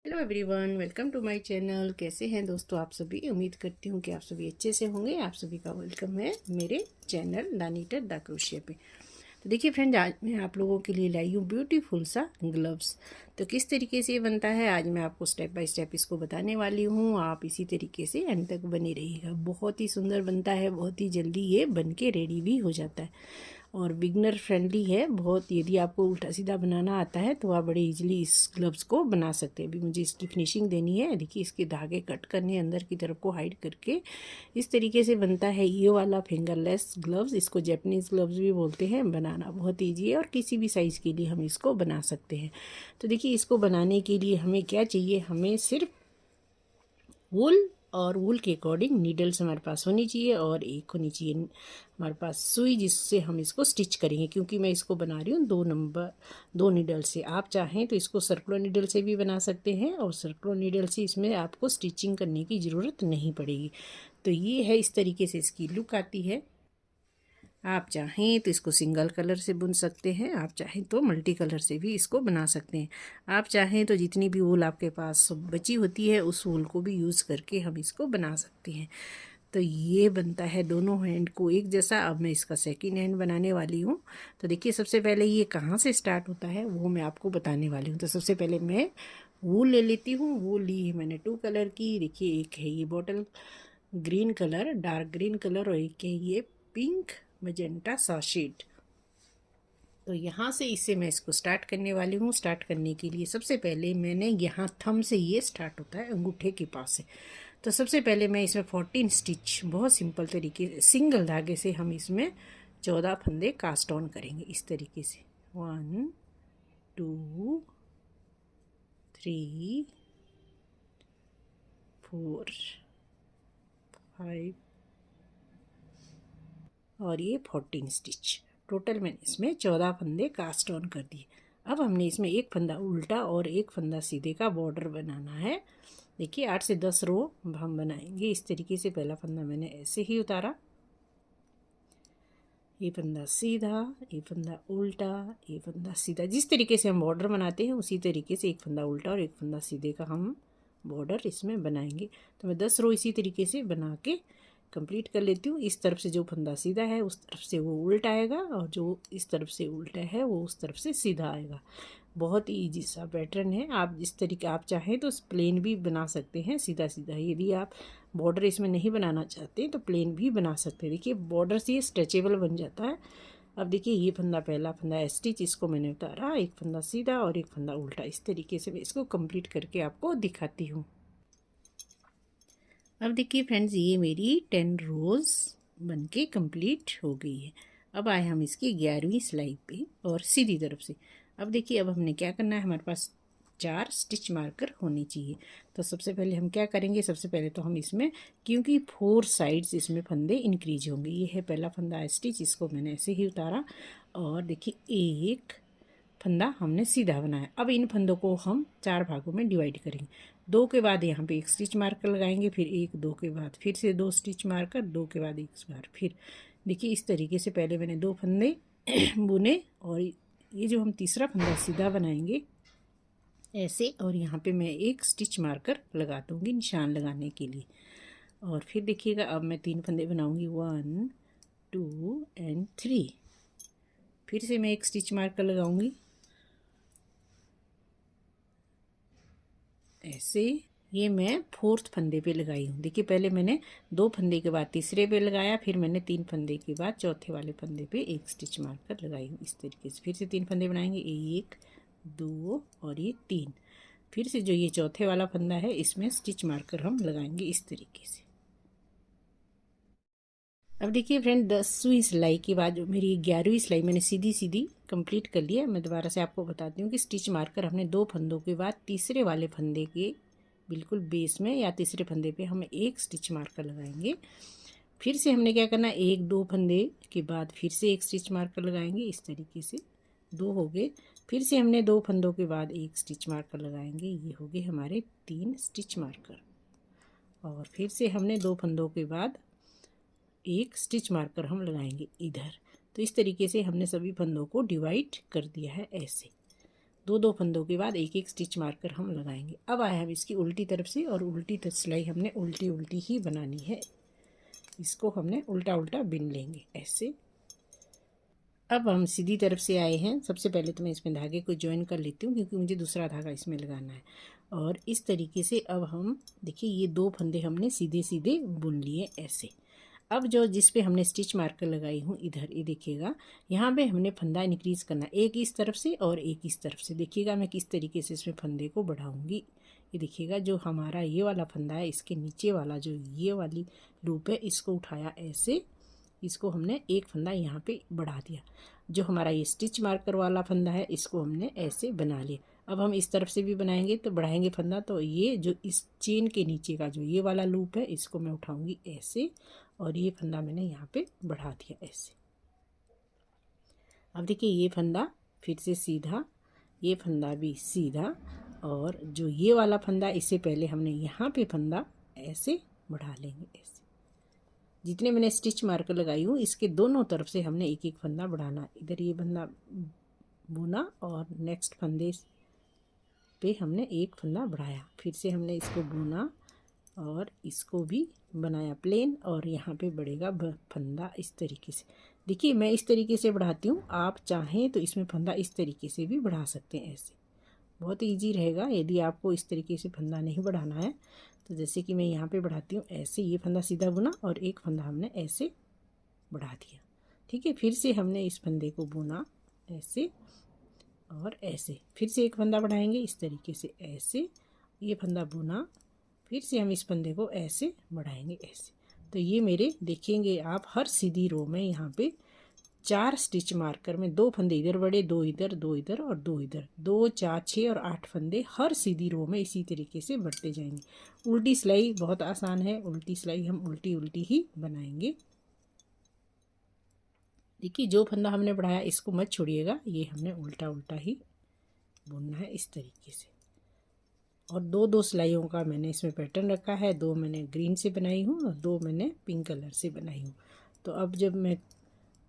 Hello everyone, welcome to my channel. कैसे हैं दोस्तों आप सभी? उम्मीद करती हूँ कि आप सभी अच्छे से होंगे। आप सभी का वेलकम है मेरे चैनल द नीटर द क्रोशिया पे। तो देखिए फ्रेंड, आज मैं आप लोगों के लिए लाई हूँ ब्यूटीफुल सा ग्लव्स। तो किस तरीके से ये बनता है आज मैं आपको स्टेप बाय स्टेप इसको बताने वाली हूँ। आप इसी तरीके से एंड तक बने रहिएगा। बहुत ही सुंदर बनता है, बहुत ही जल्दी ये बन के रेडी भी हो जाता है और बिगनर फ्रेंडली है बहुत। यदि आपको उल्टा सीधा बनाना आता है तो आप बड़े इजीली इस ग्लव्स को बना सकते हैं। अभी मुझे इसकी फिनिशिंग देनी है। देखिए इसके धागे कट करने अंदर की तरफ को हाइड करके इस तरीके से बनता है ये वाला फिंगरलेस ग्लव्स। इसको जैपनीज़ ग्लव्स भी बोलते हैं। बनाना बहुत ईजी है और किसी भी साइज़ के लिए हम इसको बना सकते हैं। तो देखिए इसको बनाने के लिए हमें क्या चाहिए, हमें सिर्फ वूल और वूल के अकॉर्डिंग नीडल्स हमारे पास होनी चाहिए और एक होनी चाहिए हमारे पास सुई, जिससे हम इसको स्टिच करेंगे। क्योंकि मैं इसको बना रही हूँ 2 नीडल से। आप चाहें तो इसको सर्कुलर नीडल से भी बना सकते हैं और सर्कुलर नीडल से इसमें आपको स्टिचिंग करने की ज़रूरत नहीं पड़ेगी। तो ये है, इस तरीके से इसकी लुक आती है। आप चाहें तो इसको सिंगल कलर से बुन सकते हैं, आप चाहें तो मल्टी कलर से भी इसको बना सकते हैं। आप चाहें तो जितनी भी वूल आपके पास बची होती है उस वूल को भी यूज़ करके हम इसको बना सकते हैं। तो ये बनता है दोनों हैंड को एक जैसा। अब मैं इसका सेकंड हैंड बनाने वाली हूँ। तो देखिए सबसे पहले ये कहाँ से स्टार्ट होता है वो मैं आपको बताने वाली हूँ। तो सबसे पहले मैं वूल ले लेती हूँ। वूल ली है मैंने 2 कलर की। देखिए एक है ये bottle green colour, dark green colour, और एक है ये पिंक मजेंटा सा शेड। तो यहाँ से इससे मैं इसको स्टार्ट करने वाली हूँ। स्टार्ट करने के लिए सबसे पहले मैंने यहाँ थंब से ये स्टार्ट होता है, अंगूठे के पास से। तो सबसे पहले मैं इसमें 14 स्टिच बहुत सिंपल तरीके से सिंगल धागे से हम इसमें 14 फंदे कास्ट ऑन करेंगे इस तरीके से। 1 2 3 4 5 और ये 14 स्टिच। टोटल मैंने इसमें 14 फंदे कास्ट ऑन कर दिए। अब हमने इसमें एक फंदा उल्टा और एक फंदा सीधे का बॉर्डर बनाना है। देखिए 8 से 10 रो हम बनाएंगे इस तरीके से। पहला फंदा मैंने ऐसे ही उतारा, ये फंदा सीधा, ये फंदा उल्टा, ये फंदा सीधा। जिस तरीके से हम बॉर्डर बनाते हैं उसी तरीके से एक फंदा उल्टा और एक फंदा सीधे का हम बॉर्डर इसमें बनाएंगे। तो मैं 10 रो इसी तरीके से बना के कंप्लीट कर लेती हूँ। इस तरफ से जो फंदा सीधा है उस तरफ से वो उल्टा आएगा और जो इस तरफ से उल्टा है वो उस तरफ से सीधा आएगा। बहुत ही ईजी सा पैटर्न है। आप जिस तरीके आप चाहें तो प्लेन भी बना सकते हैं सीधा सीधा। यदि आप बॉर्डर इसमें नहीं बनाना चाहते तो प्लेन भी बना सकते हैं। देखिए बॉर्डर से ये स्ट्रेचेबल बन जाता है। अब देखिए ये फंदा, पहला फंदा स्टिच, इसको मैंने उतारा, एक फंदा सीधा और एक फंदा उल्टा। इस तरीके से मैं इसको कंप्लीट करके आपको दिखाती हूँ। अब देखिए फ्रेंड्स, ये मेरी 10 रोज़ बनके कंप्लीट हो गई है। अब आए हम इसकी 11वीं सिलाई पे और सीधी तरफ से। अब देखिए अब हमने क्या करना है, हमारे पास 4 स्टिच मार्कर होने चाहिए। तो सबसे पहले हम क्या करेंगे, सबसे पहले तो हम इसमें, क्योंकि 4 साइड्स इसमें फंदे इंक्रीज होंगे। ये है पहला फंदा स्टिच, इसको मैंने ऐसे ही उतारा और देखिए एक फंदा हमने सीधा बनाया। अब इन फंदों को हम 4 भागों में डिवाइड करेंगे। 2 के बाद यहाँ पे एक स्टिच मार्कर लगाएंगे, फिर 1, 2 के बाद फिर से 2 स्टिच मार्कर, 2 के बाद एक बार फिर। देखिए इस तरीके से पहले मैंने 2 फंदे बुने और ये जो हम तीसरा फंदा सीधा बनाएंगे ऐसे, और यहाँ पे मैं एक स्टिच मार्कर लगा दूँगी निशान लगाने के लिए। और फिर देखिएगा अब मैं 3 फंदे बनाऊँगी, 1 2 एंड 3। फिर से मैं एक स्टिच मार्कर लगाऊंगी ऐसे। ये मैं 4th फंदे पे लगाई हूँ। देखिए पहले मैंने 2 फंदे के बाद तीसरे पे लगाया, फिर मैंने 3 फंदे के बाद चौथे वाले फंदे पे एक स्टिच मार्कर लगाई हूँ इस तरीके से। फिर से 3 फंदे बनाएंगे, 1 2 और ये 3। फिर से जो ये चौथे वाला फंदा है इसमें स्टिच मार्कर हम लगाएंगे इस तरीके से। अब देखिए फ्रेंड, 10वीं सिलाई के बाद जो मेरी 11वीं सिलाई मैंने सीधी सीधी कंप्लीट कर लिया। मैं दोबारा से आपको बताती हूँ कि स्टिच मार्कर हमने 2 फंदों के बाद तीसरे वाले फंदे के बिल्कुल बेस में या तीसरे फंदे पे हम एक स्टिच मार्कर लगाएंगे। फिर से हमने क्या करना, 1 2 फंदे के बाद फिर से एक स्टिच मार्कर लगाएंगे इस तरीके से। 2 हो गए। फिर से हमने 2 फंदों के बाद एक स्टिच मार्कर लगाएंगे। ये हो गए हमारे 3 स्टिच मार्कर। और फिर से हमने 2 फंदों के बाद एक स्टिच मार्कर हम लगाएंगे इधर। तो इस तरीके से हमने सभी फंदों को डिवाइड कर दिया है ऐसे। दो दो फंदों के बाद एक एक स्टिच मारकर हम लगाएंगे। अब आए हम इसकी उल्टी तरफ से, और उल्टी सिलाई हमने उल्टी उल्टी ही बनानी है। इसको हमने उल्टा उल्टा बिन लेंगे ऐसे। अब हम सीधी तरफ से आए हैं। सबसे पहले तो मैं इसमें धागे को ज्वाइन कर लेती हूँ, क्योंकि मुझे दूसरा धागा इसमें लगाना है। और इस तरीके से अब हम देखिए ये दो फंदे हमने सीधे सीधे बुन लिए ऐसे। अब जो जिस पे हमने स्टिच मार्कर लगाई हूँ इधर, ये देखिएगा यहाँ पे हमने फंदा इंक्रीज करना, एक इस तरफ से और एक इस तरफ से। देखिएगा मैं किस तरीके से इसमें फंदे को बढ़ाऊंगी। ये देखिएगा जो हमारा ये वाला फंदा है, इसके नीचे वाला जो ये वाली लूप है, इसको उठाया ऐसे, इसको हमने एक फंदा यहाँ पे बढ़ा दिया। जो हमारा ये स्टिच मार्कर वाला फंदा है, इसको हमने ऐसे बना लिया। अब हम इस तरफ से भी बनाएंगे तो बढ़ाएंगे फंदा, तो ये जो इस चेन के नीचे का जो ये वाला लूप है, इसको मैं उठाऊंगी ऐसे, और ये फंदा मैंने यहाँ पे बढ़ा दिया ऐसे। अब देखिए ये फंदा फिर से सीधा, ये फंदा भी सीधा, और जो ये वाला फंदा, इससे पहले हमने यहाँ पे फंदा ऐसे बढ़ा लेंगे ऐसे। जितने मैंने स्टिच मार्कर लगाई हूँ, इसके दोनों तरफ से हमने एक एक फंदा बढ़ाना। इधर ये फंदा बुना और नेक्स्ट फंदे पे हमने एक फंदा बढ़ाया, फिर से हमने इसको बुना और इसको भी बनाया प्लेन, और यहाँ पे बढ़ेगा फंदा इस तरीके से। देखिए मैं इस तरीके से बढ़ाती हूँ, आप चाहें तो इसमें फंदा इस तरीके से भी बढ़ा सकते हैं ऐसे, बहुत ईजी रहेगा। यदि आपको इस तरीके से फंदा नहीं बढ़ाना है तो जैसे कि मैं यहाँ पे बढ़ाती हूँ ऐसे, ये फंदा सीधा बुना और एक फंदा हमने ऐसे बढ़ा दिया। ठीक है, फिर से हमने इस फंदे को बुना ऐसे और ऐसे, फिर से एक फंदा बढ़ाएंगे इस तरीके से ऐसे, ये फंदा बुना, फिर से हम इस फंदे को ऐसे बढ़ाएंगे ऐसे। तो ये मेरे देखेंगे आप हर सीधी रो में यहाँ पे 4 स्टिच मार्कर में 2 फंदे इधर बढ़े, 2 इधर, 2 इधर और 2 इधर, 2 4 6 और 8 फंदे हर सीधी रो में इसी तरीके से बढ़ते जाएंगे। उल्टी सिलाई बहुत आसान है, उल्टी सिलाई हम उल्टी उल्टी ही बनाएंगे। देखिए जो फंदा हमने बढ़ाया इसको मत छोड़िएगा, ये हमने उल्टा उल्टा ही बुनना है इस तरीके से। और दो दो सिलाइयों का मैंने इसमें पैटर्न रखा है, 2 मैंने ग्रीन से बनाई हूँ और 2 मैंने पिंक कलर से बनाई हूँ। तो अब जब मैं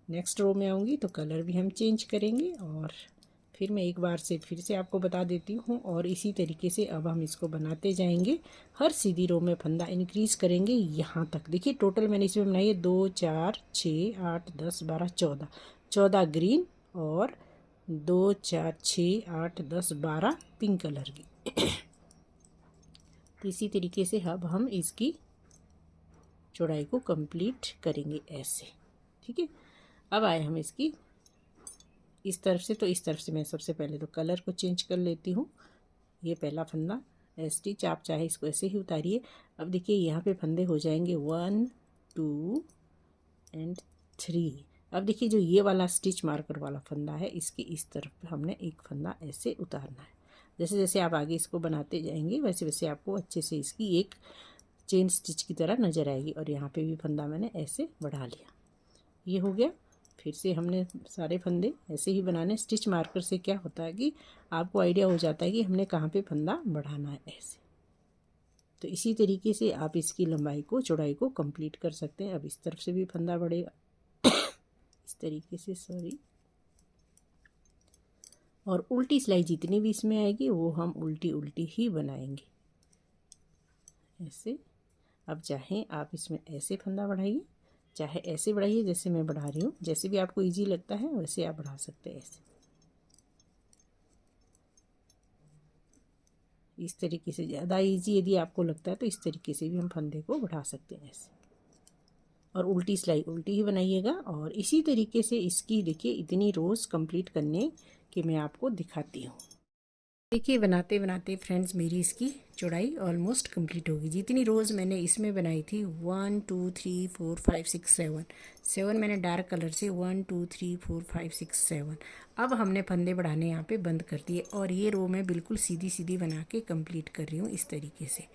नेक्स्ट रो में आऊँगी तो कलर भी हम चेंज करेंगे, और फिर मैं एक बार से फिर से आपको बता देती हूँ। और इसी तरीके से अब हम इसको बनाते जाएंगे, हर सीधी रो में फंदा इंक्रीज करेंगे यहाँ तक। देखिए टोटल मैंने इसमें बनाई है 2 4 6 8 10 12 14 ग्रीन और 2 4 6 8 10 12 पिंक कलर की। तो इसी तरीके से अब हम इसकी चौड़ाई को कंप्लीट करेंगे ऐसे। ठीक है, अब आए हम इसकी इस तरफ से, तो इस तरफ से मैं सबसे पहले तो कलर को चेंज कर लेती हूँ। ये पहला फंदा स्टिच, आप चाहे इसको ऐसे ही उतारिए। अब देखिए यहाँ पे फंदे हो जाएंगे 1 2 एंड 3। अब देखिए जो ये वाला स्टिच मार्कर वाला फंदा है, इसके इस तरफ हमने एक फंदा ऐसे उतारना है। जैसे जैसे आप आगे इसको बनाते जाएंगे वैसे वैसे आपको अच्छे से इसकी एक चेन स्टिच की तरह नज़र आएगी। और यहाँ पे भी फंदा मैंने ऐसे बढ़ा लिया, ये हो गया। फिर से हमने सारे फंदे ऐसे ही बनाने। स्टिच मार्कर से क्या होता है कि आपको आइडिया हो जाता है कि हमने कहाँ पे फंदा बढ़ाना है ऐसे। तो इसी तरीके से आप इसकी लंबाई को चौड़ाई को कंप्लीट कर सकते हैं। अब इस तरफ से भी फंदा बढ़ेगा इस तरीके से, सॉरी। और उल्टी सिलाई जितनी भी इसमें आएगी वो हम उल्टी उल्टी ही बनाएंगे ऐसे। अब चाहें आप इसमें ऐसे फंदा बढ़ाइए, चाहे ऐसे बढ़ाइए जैसे मैं बढ़ा रही हूँ, जैसे भी आपको इजी लगता है वैसे आप बढ़ा सकते हैं ऐसे। इस तरीके से ज़्यादा इजी यदि आपको लगता है तो इस तरीके से भी हम फंदे को बढ़ा सकते हैं ऐसे। और उल्टी सिलाई उल्टी ही बनाइएगा। और इसी तरीके से इसकी देखिए इतनी रोज़ कंप्लीट करने की मैं आपको दिखाती हूँ। देखिए बनाते बनाते फ्रेंड्स मेरी इसकी चौड़ाई ऑलमोस्ट कंप्लीट होगी। जितनी रोज़ मैंने इसमें बनाई थी 1 2 3 4 5 6 7 मैंने डार्क कलर से 1 2 3 4 5 6 7। अब हमने फंदे बढ़ाने यहाँ पे बंद कर दिए, और ये रो मैं बिल्कुल सीधी सीधी बना के कंप्लीट कर रही हूँ इस तरीके से।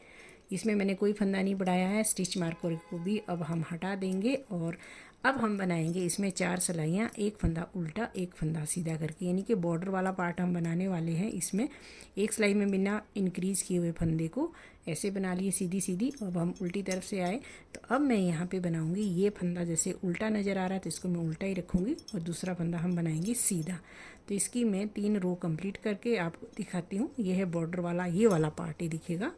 इसमें मैंने कोई फंदा नहीं बढ़ाया है। स्टिच मार्कर को भी अब हम हटा देंगे, और अब हम बनाएंगे इसमें 4 सिलाइयाँ, एक फंदा उल्टा एक फंदा सीधा करके, यानी कि बॉर्डर वाला पार्ट हम बनाने वाले हैं। इसमें एक सिलाई में बिना इंक्रीज किए हुए फंदे को ऐसे बना लिए सीधी सीधी। अब हम उल्टी तरफ से आए तो अब मैं यहाँ पे बनाऊंगी ये फंदा, जैसे उल्टा नज़र आ रहा है तो इसको मैं उल्टा ही रखूँगी और दूसरा फंदा हम बनाएंगे सीधा। तो इसकी मैं 3 रो कंप्लीट करके आपको दिखाती हूँ। ये है बॉर्डर वाला, ये वाला पार्ट ही दिखेगा।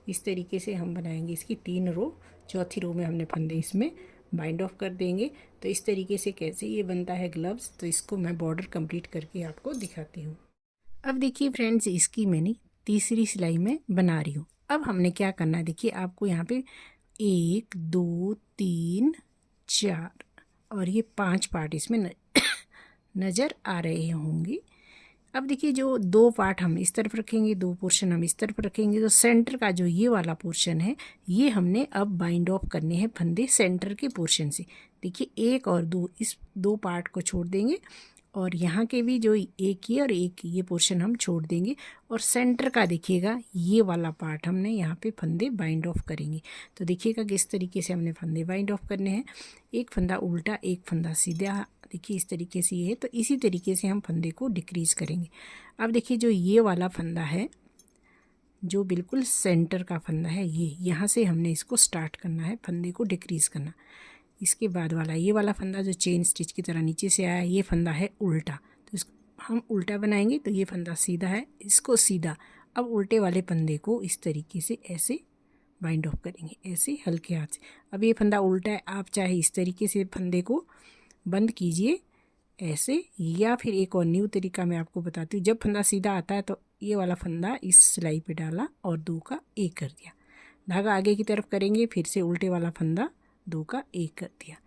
इस तरीके से हम बनाएंगे इसकी 3 रो। चौथी रो में हमने फंदे इसमें बाइंड ऑफ कर देंगे। तो इस तरीके से कैसे ये बनता है ग्लव्स, तो इसको मैं बॉर्डर कंप्लीट करके आपको दिखाती हूँ। अब देखिए फ्रेंड्स, इसकी मैंने तीसरी सिलाई में बना रही हूँ। अब हमने क्या करना है, देखिए आपको यहाँ पे 1 2 3 4 और ये 5 पार्ट इसमें नज़र आ रहे होंगे। अब देखिए जो 2 पार्ट हम इस तरफ रखेंगे, 2 पोर्शन हम इस तरफ रखेंगे, तो सेंटर का जो ये वाला पोर्शन है ये हमने अब बाइंड ऑफ करने हैं फंदे सेंटर के पोर्शन से। देखिए 1 और 2, इस 2 पार्ट को छोड़ देंगे और यहाँ के भी जो एक ये और एक ये पोर्शन हम छोड़ देंगे और सेंटर का देखिएगा ये वाला पार्ट हमने यहाँ पे फंदे बाइंड ऑफ करेंगे। तो देखिएगा किस तरीके से हमने फंदे बाइंड ऑफ करने हैं। एक फंदा उल्टा एक फंदा सीधा, देखिए इस तरीके से ये है। तो इसी तरीके से हम फंदे को डिक्रीज़ करेंगे। अब देखिए जो ये वाला फंदा है, जो बिल्कुल सेंटर का फंदा है, ये यहाँ से हमने इसको स्टार्ट करना है फंदे को डिक्रीज़ करना। इसके बाद वाला ये वाला फंदा जो चेन स्टिच की तरह नीचे से आया, ये फंदा है उल्टा, तो इसको हम उल्टा बनाएंगे। तो ये फंदा सीधा है, इसको सीधा। अब उल्टे वाले फंदे को इस तरीके से ऐसे बाइंड ऑफ करेंगे, ऐसे हल्के हाथ से। अब ये फंदा उल्टा है, आप चाहे इस तरीके से फंदे को बंद कीजिए ऐसे, या फिर एक और न्यू तरीका मैं आपको बताती हूँ। जब फंदा सीधा आता है तो ये वाला फंदा इस सिलाई पे डाला और 2 का 1 कर दिया, धागा आगे की तरफ करेंगे, फिर से उल्टे वाला फंदा 2 का 1 कर दिया।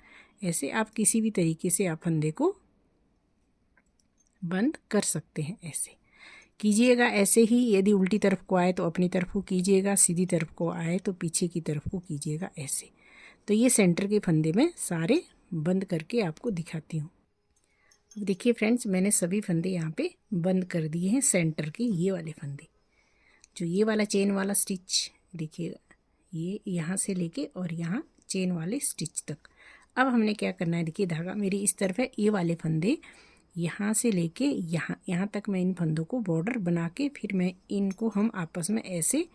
ऐसे आप किसी भी तरीके से आप फंदे को बंद कर सकते हैं, ऐसे कीजिएगा। ऐसे ही यदि उल्टी तरफ को आए तो अपनी तरफ को कीजिएगा, सीधी तरफ को आए तो पीछे की तरफ को कीजिएगा, ऐसे। तो ये सेंटर के फंदे में सारे बंद करके आपको दिखाती हूँ। अब देखिए फ्रेंड्स, मैंने सभी फंदे यहाँ पे बंद कर दिए हैं। सेंटर के ये वाले फंदे, जो ये वाला चेन वाला स्टिच देखिएगा, ये यहाँ से लेके और यहाँ चेन वाले स्टिच तक। अब हमने क्या करना है, देखिए धागा मेरी इस तरफ है, ये वाले फंदे यहाँ से लेके यहाँ तक मैं इन फंदों को बॉर्डर बना के फिर मैं इनको हम आपस में ऐसे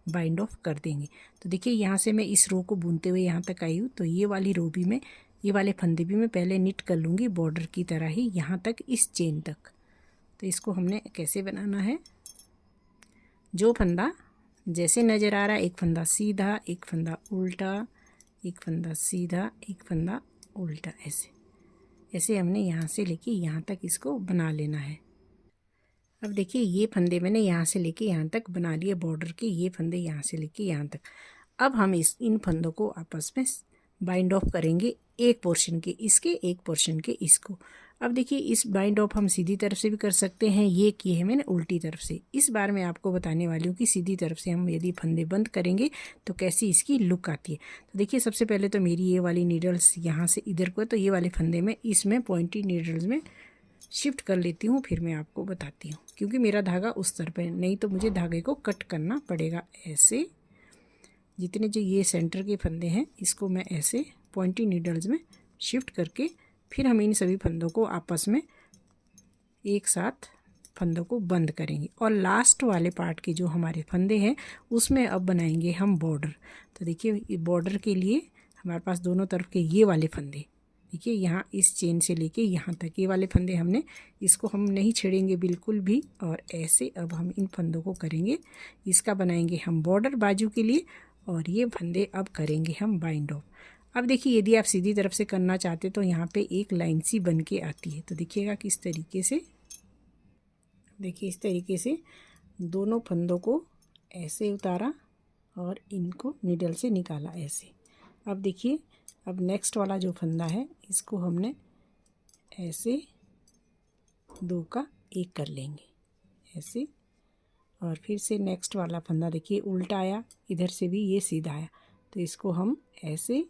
बाइंड ऑफ कर देंगे। तो देखिए यहाँ से मैं इस रो को बुनते हुए यहाँ तक आई हूँ, तो ये वाली रो भी मैं, ये वाले फंदे भी मैं पहले निट कर लूँगी बॉर्डर की तरह ही यहाँ तक, इस चेन तक। तो इसको हमने कैसे बनाना है, जो फंदा जैसे नज़र आ रहा है, एक फंदा सीधा एक फंदा उल्टा, एक फंदा सीधा एक फंदा उल्टा, ऐसे ऐसे हमने यहाँ से लेके यहाँ तक इसको बना लेना है। अब देखिए ये फंदे मैंने यहाँ से लेके यहाँ तक बना लिए बॉर्डर के, ये फंदे यहाँ से लेके यहाँ तक। अब हम इन फंदों को आपस में बाइंड ऑफ करेंगे, एक पोर्शन के इसके, एक पोर्शन के इसको। अब देखिए इस बाइंड ऑफ हम सीधी तरफ से भी कर सकते हैं, ये किए हैं मैंने उल्टी तरफ से। इस बार मैं आपको बताने वाली हूँ कि सीधी तरफ से हम यदि फंदे बंद करेंगे तो कैसी इसकी लुक आती है। तो देखिए सबसे पहले तो मेरी ये वाली नीडल्स यहाँ से इधर को है, तो ये वाले फंदे में इसमें पॉइंटी नीडल्स में शिफ्ट कर लेती हूँ, फिर मैं आपको बताती हूँ, क्योंकि मेरा धागा उस तरफ है, नहीं तो मुझे धागे को कट करना पड़ेगा। ऐसे जितने जो ये सेंटर के फंदे हैं इसको मैं ऐसे पॉइंटी नीडल्स में शिफ्ट करके फिर हम इन सभी फंदों को आपस में एक साथ फंदों को बंद करेंगे। और लास्ट वाले पार्ट के जो हमारे फंदे हैं उसमें अब बनाएंगे हम बॉर्डर। तो देखिए बॉर्डर के लिए हमारे पास दोनों तरफ के ये वाले फंदे, देखिए यहाँ इस चेन से लेके यहाँ तक ये वाले फंदे हमने, इसको हम नहीं छेड़ेंगे बिल्कुल भी। और ऐसे अब हम इन फंदों को करेंगे, इसका बनाएंगे हम बॉर्डर बाजू के लिए, और ये फंदे अब करेंगे हम बाइंड ऑफ। अब देखिए यदि आप सीधी तरफ से करना चाहते तो यहाँ पे एक लाइन सी बन के आती है। तो देखिएगा किस तरीके से, देखिए इस तरीके से दोनों फंदों को ऐसे उतारा और इनको नीडल से निकाला ऐसे। अब देखिए अब नेक्स्ट वाला जो फंदा है इसको हमने ऐसे 2 का 1 कर लेंगे ऐसे, और फिर से नेक्स्ट वाला फंदा देखिए उल्टा आया, इधर से भी ये सीधा आया, तो इसको हम ऐसे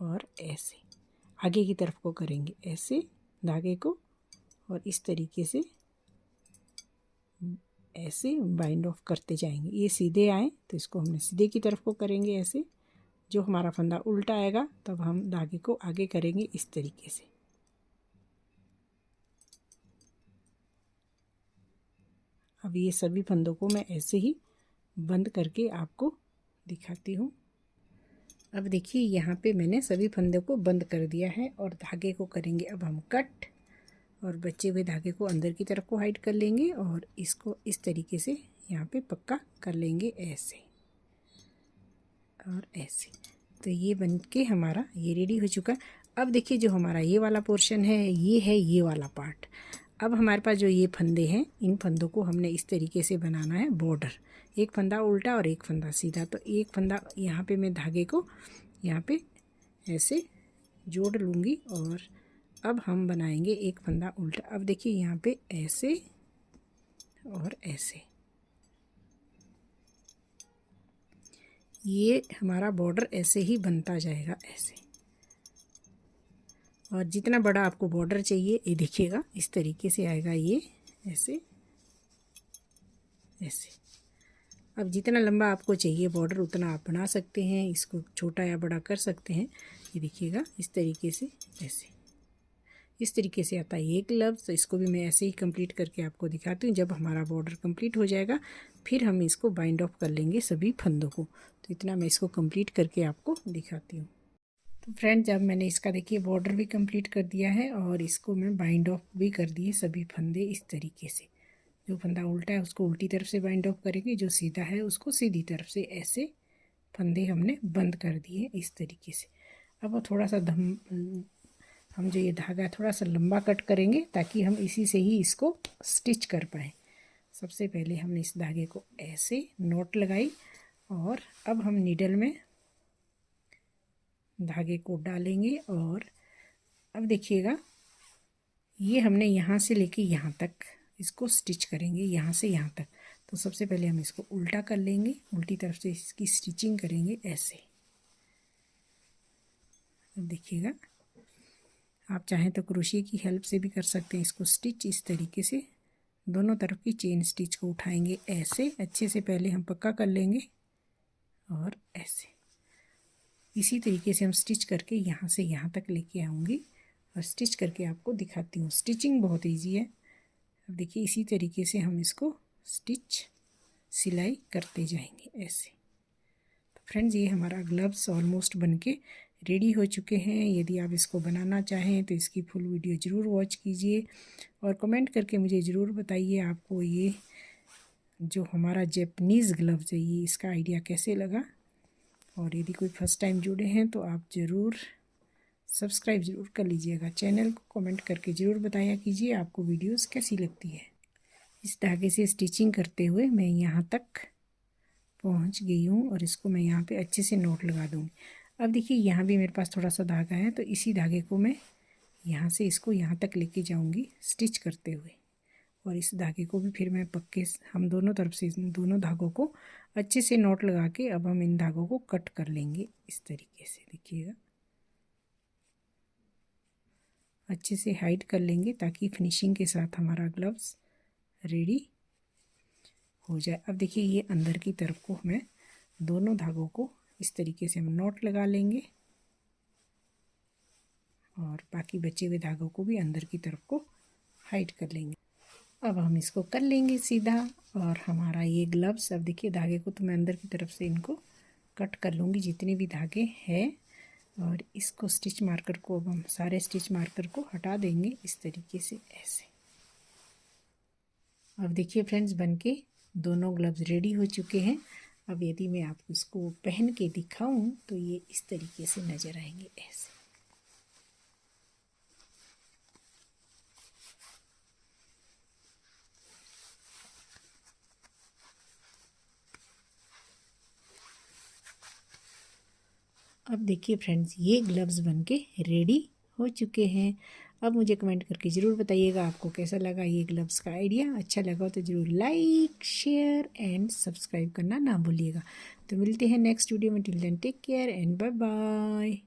और ऐसे आगे की तरफ को करेंगे ऐसे धागे को, और इस तरीके से ऐसे बाइंड ऑफ करते जाएंगे। ये सीधे आए तो इसको हमने सीधे की तरफ को करेंगे ऐसे, जो हमारा फंदा उल्टा आएगा तब हम धागे को आगे करेंगे इस तरीके से। अब ये सभी फंदों को मैं ऐसे ही बंद करके आपको दिखाती हूँ। अब देखिए यहाँ पे मैंने सभी फंदों को बंद कर दिया है और धागे को करेंगे अब हम कट, और बचे हुए धागे को अंदर की तरफ को हाइड कर लेंगे और इसको इस तरीके से यहाँ पे पक्का कर लेंगे ऐसे और ऐसे। तो ये बन के हमारा ये रेडी हो चुका। अब देखिए जो हमारा ये वाला पोर्शन है ये वाला पार्ट। अब हमारे पास जो ये फंदे हैं, इन फंदों को हमने इस तरीके से बनाना है बॉर्डर, एक फंदा उल्टा और एक फंदा सीधा। तो एक फंदा यहाँ पे मैं धागे को यहाँ पे ऐसे जोड़ लूँगी और अब हम बनाएंगे एक फंदा उल्टा। अब देखिए यहाँ पे ऐसे और ऐसे, ये हमारा बॉर्डर ऐसे ही बनता जाएगा ऐसे। और जितना बड़ा आपको बॉर्डर चाहिए ये देखिएगा इस तरीके से आएगा, ये ऐसे ऐसे। अब जितना लंबा आपको चाहिए बॉर्डर उतना आप बना सकते हैं, इसको छोटा या बड़ा कर सकते हैं। ये देखिएगा इस तरीके से ऐसे, इस तरीके से आता है ये ग्लव्स। तो इसको भी मैं ऐसे ही कंप्लीट करके आपको दिखाती हूँ। जब हमारा बॉर्डर कंप्लीट हो जाएगा फिर हम इसको बाइंड ऑफ कर लेंगे सभी फंदों को। तो इतना मैं इसको कंप्लीट करके आपको दिखाती हूँ। तो फ्रेंड्स जब मैंने इसका देखिए बॉर्डर भी कंप्लीट कर दिया है और इसको मैं बाइंड ऑफ भी कर दिए सभी फंदे इस तरीके से। जो फंदा उल्टा है उसको उल्टी तरफ से बाइंड ऑफ करेंगे, जो सीधा है उसको सीधी तरफ से, ऐसे फंदे हमने बंद कर दिए इस तरीके से। अब थोड़ा सा हम जो ये धागा थोड़ा सा लंबा कट करेंगे ताकि हम इसी से ही इसको स्टिच कर पाएँ। सबसे पहले हमने इस धागे को ऐसे नॉट लगाई और अब हम नीडल में धागे को डालेंगे और अब देखिएगा ये हमने यहाँ से लेके यहाँ तक इसको स्टिच करेंगे, यहाँ से यहाँ तक। तो सबसे पहले हम इसको उल्टा कर लेंगे, उल्टी तरफ से इसकी स्टिचिंग करेंगे ऐसे। अब देखिएगा आप चाहें तो क्रोशिया की हेल्प से भी कर सकते हैं इसको स्टिच। इस तरीके से दोनों तरफ की चेन स्टिच को उठाएंगे ऐसे, अच्छे से पहले हम पक्का कर लेंगे और ऐसे। इसी तरीके से हम स्टिच करके यहाँ से यहाँ तक लेके आऊँगी और स्टिच करके आपको दिखाती हूँ। स्टिचिंग बहुत इजी है। अब देखिए इसी तरीके से हम इसको स्टिच सिलाई करते जाएंगे ऐसे। तो फ्रेंड्स ये हमारा ग्लव्स ऑलमोस्ट बनके रेडी हो चुके हैं। यदि आप इसको बनाना चाहें तो इसकी फुल वीडियो ज़रूर वॉच कीजिए और कमेंट करके मुझे ज़रूर बताइए आपको ये जो हमारा जैपनीज़ ग्लव्स है ये इसका आइडिया कैसे लगा। और यदि कोई फर्स्ट टाइम जुड़े हैं तो आप ज़रूर सब्सक्राइब ज़रूर कर लीजिएगा चैनल को। कमेंट करके ज़रूर बताया कीजिए आपको वीडियोस कैसी लगती है। इस धागे से स्टिचिंग करते हुए मैं यहाँ तक पहुँच गई हूँ और इसको मैं यहाँ पे अच्छे से नोट लगा दूँगी। अब देखिए यहाँ भी मेरे पास थोड़ा सा धागा है, तो इसी धागे को मैं यहाँ से इसको यहाँ तक लेके जाऊँगी स्टिच करते हुए। और इस धागे को भी फिर मैं पक्के हम दोनों तरफ से दोनों धागों को अच्छे से नोट लगा के अब हम इन धागों को कट कर लेंगे इस तरीके से। देखिएगा अच्छे से हाइड कर लेंगे ताकि फिनिशिंग के साथ हमारा ग्लव्स रेडी हो जाए। अब देखिए ये अंदर की तरफ को हमें दोनों धागों को इस तरीके से हम नॉट लगा लेंगे और बाकी बचे हुए धागों को भी अंदर की तरफ को हाइड कर लेंगे। अब हम इसको कर लेंगे सीधा और हमारा ये ग्लव्स। अब देखिए धागे को तो मैं अंदर की तरफ से इनको कट कर लूँगी जितने भी धागे हैं और इसको स्टिच मार्कर को अब हम सारे स्टिच मार्कर को हटा देंगे इस तरीके से ऐसे। अब देखिए फ्रेंड्स बनके दोनों ग्लव्स रेडी हो चुके हैं। अब यदि मैं आपको इसको पहन के दिखाऊं तो ये इस तरीके से नज़र आएंगे ऐसे। अब देखिए फ्रेंड्स ये ग्लव्स बनके रेडी हो चुके हैं। अब मुझे कमेंट करके ज़रूर बताइएगा आपको कैसा लगा ये ग्लव्स का आइडिया। अच्छा लगा तो ज़रूर लाइक शेयर एंड सब्सक्राइब करना ना भूलिएगा। तो मिलते हैं नेक्स्ट वीडियो में। Till then take care and bye bye.